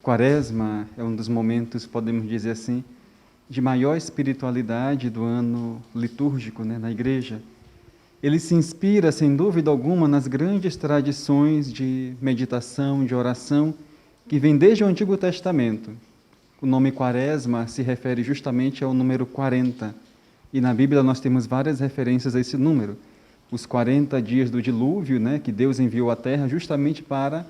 Quaresma é um dos momentos, podemos dizer assim, de maior espiritualidade do ano litúrgico, na igreja. Ele se inspira, sem dúvida alguma, nas grandes tradições de meditação, de oração, que vem desde o Antigo Testamento. O nome Quaresma se refere justamente ao número 40. E na Bíblia nós temos várias referências a esse número. Os 40 dias do dilúvio, que Deus enviou à Terra justamente para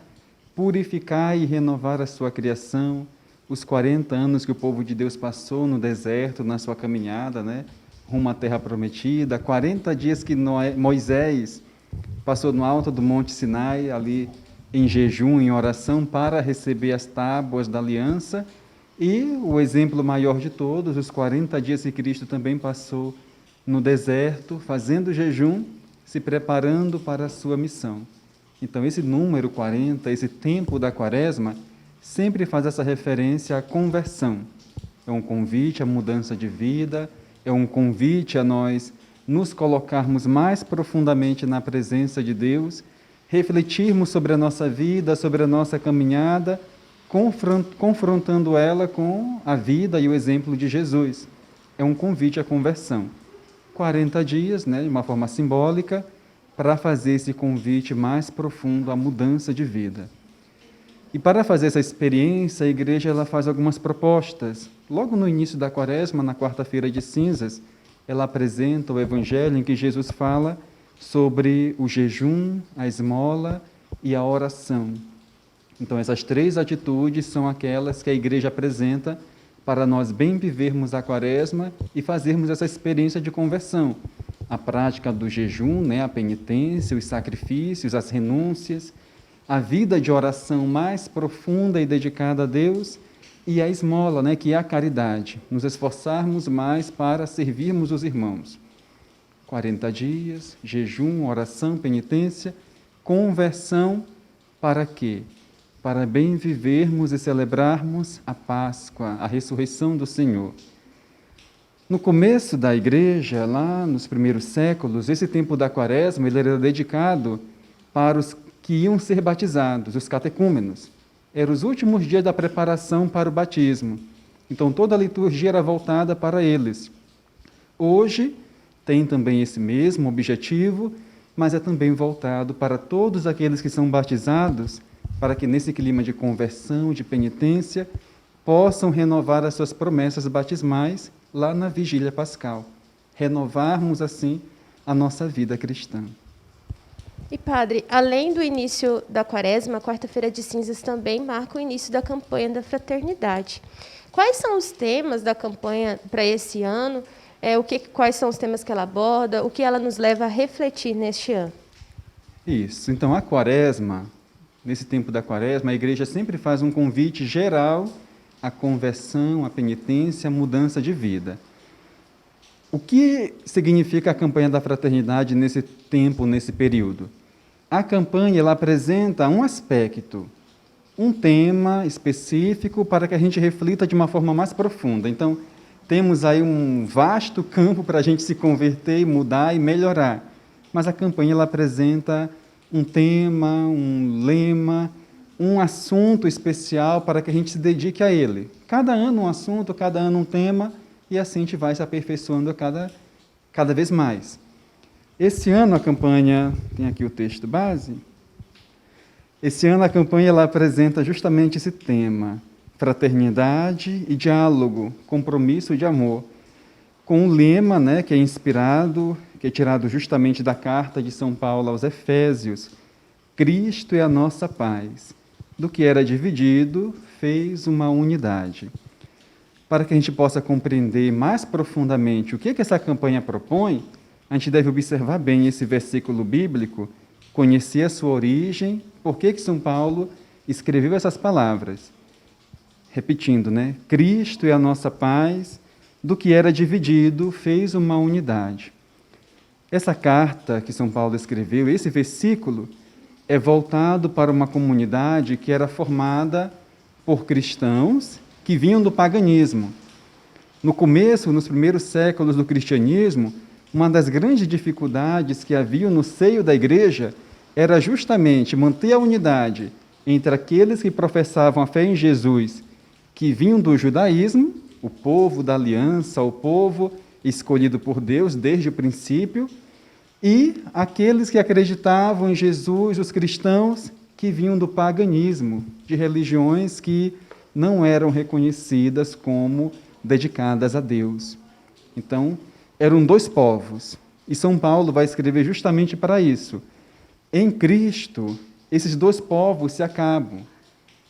purificar e renovar a sua criação. Os 40 anos que o povo de Deus passou no deserto, na sua caminhada, rumo à Terra Prometida. 40 dias que Moisés passou no alto do Monte Sinai, ali em jejum, em oração, para receber as tábuas da aliança. E o exemplo maior de todos, os 40 dias que Cristo também passou no deserto, fazendo jejum, se preparando para a sua missão. Então, esse número 40, esse tempo da Quaresma, sempre faz essa referência à conversão. É um convite à mudança de vida, é um convite a nós nos colocarmos mais profundamente na presença de Deus, refletirmos sobre a nossa vida, sobre a nossa caminhada, confrontando ela com a vida e o exemplo de Jesus. É um convite à conversão. 40 dias, de uma forma simbólica, para fazer esse convite mais profundo à mudança de vida. E para fazer essa experiência, a igreja ela faz algumas propostas. Logo no início da Quaresma, na quarta-feira de cinzas, ela apresenta o evangelho em que Jesus fala sobre o jejum, a esmola e a oração. Então, essas três atitudes são aquelas que a igreja apresenta para nós bem vivermos a Quaresma e fazermos essa experiência de conversão. A prática do jejum, a penitência, os sacrifícios, as renúncias, a vida de oração mais profunda e dedicada a Deus e a esmola, que é a caridade, nos esforçarmos mais para servirmos os irmãos. 40 dias, jejum, oração, penitência, conversão, para quê? Para bem vivermos e celebrarmos a Páscoa, a ressurreição do Senhor. No começo da igreja, lá nos primeiros séculos, esse tempo da Quaresma ele era dedicado para os que iam ser batizados, os catecúmenos. Eram os últimos dias da preparação para o batismo. Então, toda a liturgia era voltada para eles. Hoje, tem também esse mesmo objetivo, mas é também voltado para todos aqueles que são batizados, para que nesse clima de conversão, de penitência, possam renovar as suas promessas batismais lá na Vigília Pascal. Renovarmos, assim, a nossa vida cristã. E, padre, além do início da Quaresma, a quarta-feira de cinzas também marca o início da campanha da fraternidade. Quais são os temas da campanha para esse ano? Quais são os temas que ela aborda? O que ela nos leva a refletir neste ano? Isso. Então, a Quaresma, nesse tempo da Quaresma, a igreja sempre faz um convite geral à conversão, à penitência, à mudança de vida. O que significa a campanha da fraternidade nesse tempo, nesse período? A campanha ela apresenta um aspecto, um tema específico para que a gente reflita de uma forma mais profunda. Então, temos aí um vasto campo para a gente se converter, mudar e melhorar. Mas a campanha ela apresenta um tema, um lema, um assunto especial para que a gente se dedique a ele. Cada ano um assunto, cada ano um tema, e assim a gente vai se aperfeiçoando cada vez mais. Esse ano a campanha, tem aqui o texto base, esse ano a campanha ela apresenta justamente esse tema, fraternidade e diálogo, compromisso de amor, com um lema que é inspirado, que é tirado justamente da carta de São Paulo aos Efésios, Cristo é a nossa paz, do que era dividido, fez uma unidade. Para que a gente possa compreender mais profundamente o que essa campanha propõe, a gente deve observar bem esse versículo bíblico, conhecer a sua origem, por que São Paulo escreveu essas palavras. Repetindo, Cristo é a nossa paz, do que era dividido, fez uma unidade. Essa carta que São Paulo escreveu, esse versículo, é voltado para uma comunidade que era formada por cristãos que vinham do paganismo. No começo, nos primeiros séculos do cristianismo, uma das grandes dificuldades que havia no seio da igreja era justamente manter a unidade entre aqueles que professavam a fé em Jesus, que vinham do judaísmo, o povo da aliança, o povo escolhido por Deus desde o princípio, e aqueles que acreditavam em Jesus, os cristãos, que vinham do paganismo, de religiões que não eram reconhecidas como dedicadas a Deus. Então, eram dois povos. E São Paulo vai escrever justamente para isso. Em Cristo, esses dois povos se acabam.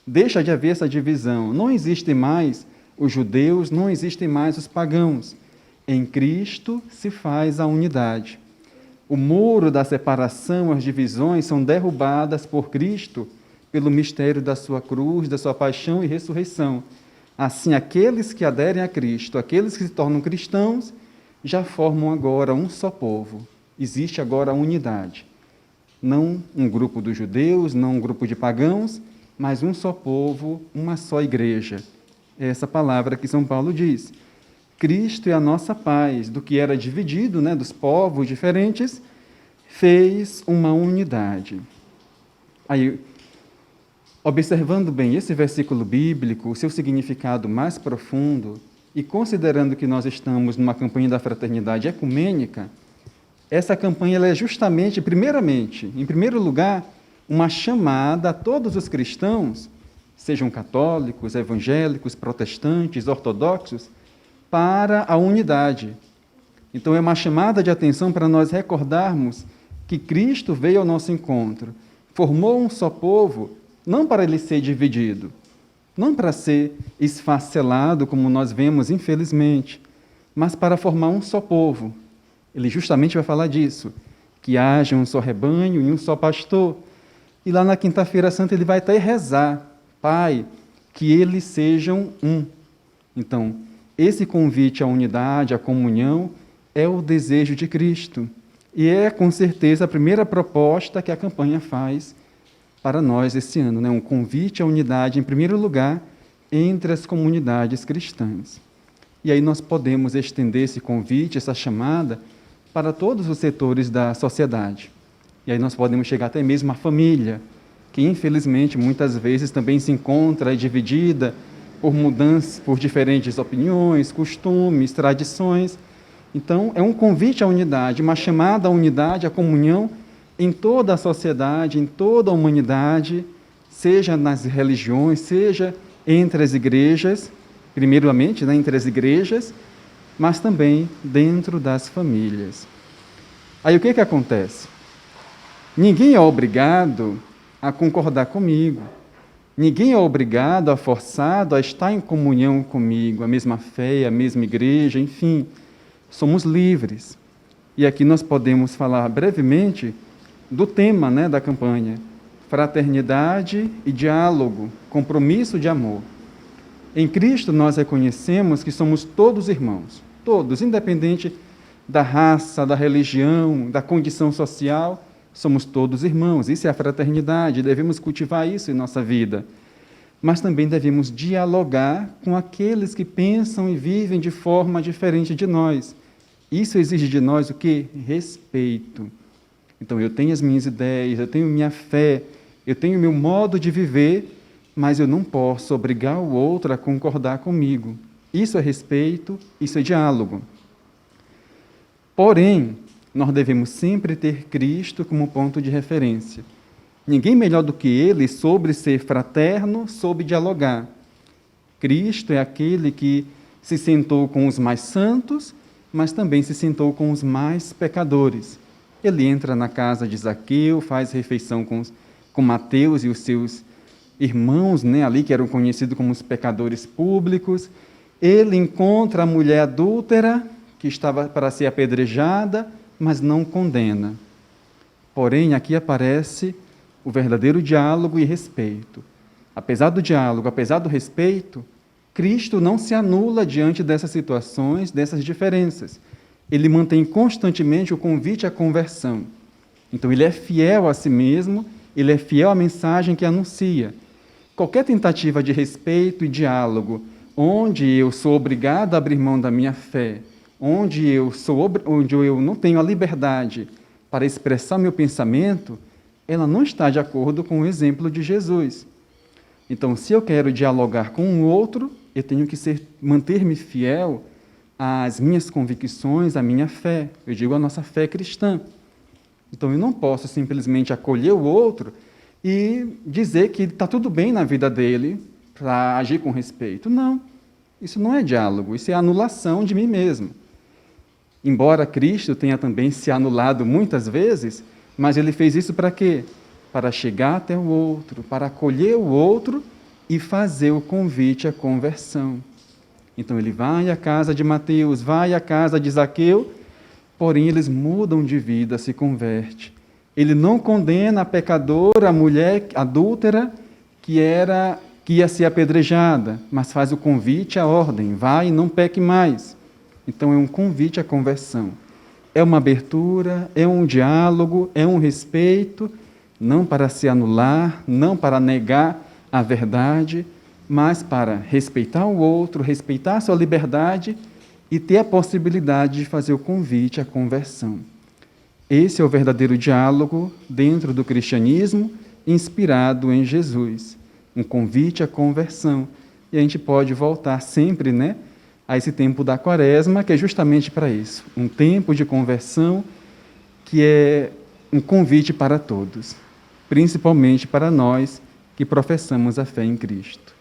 Deixa de haver essa divisão. Não existem mais os judeus, não existem mais os pagãos. Em Cristo se faz a unidade. O muro da separação, as divisões são derrubadas por Cristo pelo mistério da sua cruz, da sua paixão e ressurreição. Assim, aqueles que aderem a Cristo, aqueles que se tornam cristãos, já formam agora um só povo. Existe agora a unidade. Não um grupo dos judeus, não um grupo de pagãos, mas um só povo, uma só igreja. É essa palavra que São Paulo diz. Cristo é a nossa paz, do que era dividido, dos povos diferentes, fez uma unidade. Aí, observando bem esse versículo bíblico, o seu significado mais profundo, e considerando que nós estamos numa campanha da fraternidade ecumênica, essa campanha ela é justamente, primeiramente, em primeiro lugar, uma chamada a todos os cristãos, sejam católicos, evangélicos, protestantes, ortodoxos, para a unidade. Então, é uma chamada de atenção para nós recordarmos que Cristo veio ao nosso encontro, formou um só povo, não para ele ser dividido, não para ser esfacelado, como nós vemos, infelizmente, mas para formar um só povo. Ele justamente vai falar disso, que haja um só rebanho e um só pastor. E lá na Quinta-feira Santa ele vai até rezar, Pai, que eles sejam um. Então, esse convite à unidade, à comunhão, é o desejo de Cristo. E é, com certeza, a primeira proposta que a campanha faz para nós esse ano, um convite à unidade, em primeiro lugar, entre as comunidades cristãs. E aí nós podemos estender esse convite, essa chamada, para todos os setores da sociedade. E aí nós podemos chegar até mesmo à família, que infelizmente muitas vezes também se encontra dividida por mudanças, por diferentes opiniões, costumes, tradições. Então, é um convite à unidade, uma chamada à unidade, à comunhão em toda a sociedade, em toda a humanidade, seja nas religiões, seja entre as igrejas, primeiramente, entre as igrejas, mas também dentro das famílias. Aí o que acontece? Ninguém é obrigado a concordar comigo. Ninguém é obrigado, forçado a estar em comunhão comigo, a mesma fé, a mesma igreja, enfim, somos livres. E aqui nós podemos falar brevemente do tema da campanha, fraternidade e diálogo, compromisso de amor. Em Cristo nós reconhecemos que somos todos irmãos, todos, independente da raça, da religião, da condição social, somos todos irmãos. Isso é a fraternidade, devemos cultivar isso em nossa vida. Mas também devemos dialogar com aqueles que pensam e vivem de forma diferente de nós. Isso exige de nós o quê? Respeito. Então, eu tenho as minhas ideias, eu tenho minha fé, eu tenho meu modo de viver, mas eu não posso obrigar o outro a concordar comigo. Isso é respeito, isso é diálogo. Porém, nós devemos sempre ter Cristo como ponto de referência. Ninguém melhor do que Ele sobre ser fraterno, sobre dialogar. Cristo é aquele que se sentou com os mais santos, mas também se sentou com os mais pecadores. Ele entra na casa de Zaqueu, faz refeição com Mateus e os seus irmãos, ali que eram conhecidos como os pecadores públicos. Ele encontra a mulher adúltera, que estava para ser apedrejada, mas não condena. Porém, aqui aparece o verdadeiro diálogo e respeito. Apesar do diálogo, apesar do respeito, Cristo não se anula diante dessas situações, dessas diferenças. Ele mantém constantemente o convite à conversão. Então, ele é fiel a si mesmo, ele é fiel à mensagem que anuncia. Qualquer tentativa de respeito e diálogo, onde eu sou obrigado a abrir mão da minha fé, onde eu não tenho a liberdade para expressar meu pensamento, ela não está de acordo com o exemplo de Jesus. Então, se eu quero dialogar com o outro, eu tenho que manter-me fiel às minhas convicções, à minha fé. Eu digo a nossa fé cristã. Então, eu não posso simplesmente acolher o outro e dizer que está tudo bem na vida dele para agir com respeito. Não, isso não é diálogo, isso é anulação de mim mesmo. Embora Cristo tenha também se anulado muitas vezes, mas ele fez isso para quê? Para chegar até o outro, para acolher o outro e fazer o convite à conversão. Então ele vai à casa de Mateus, vai à casa de Zaqueu, porém eles mudam de vida, se converte. Ele não condena a pecadora, a mulher adúltera que ia ser apedrejada, mas faz o convite à ordem, vai e não peque mais. Então é um convite à conversão. É uma abertura, é um diálogo, é um respeito, não para se anular, não para negar a verdade, mas para respeitar o outro, respeitar a sua liberdade e ter a possibilidade de fazer o convite à conversão. Esse é o verdadeiro diálogo dentro do cristianismo, inspirado em Jesus. Um convite à conversão. E a gente pode voltar sempre, a esse tempo da Quaresma, que é justamente para isso. Um tempo de conversão que é um convite para todos, principalmente para nós que professamos a fé em Cristo.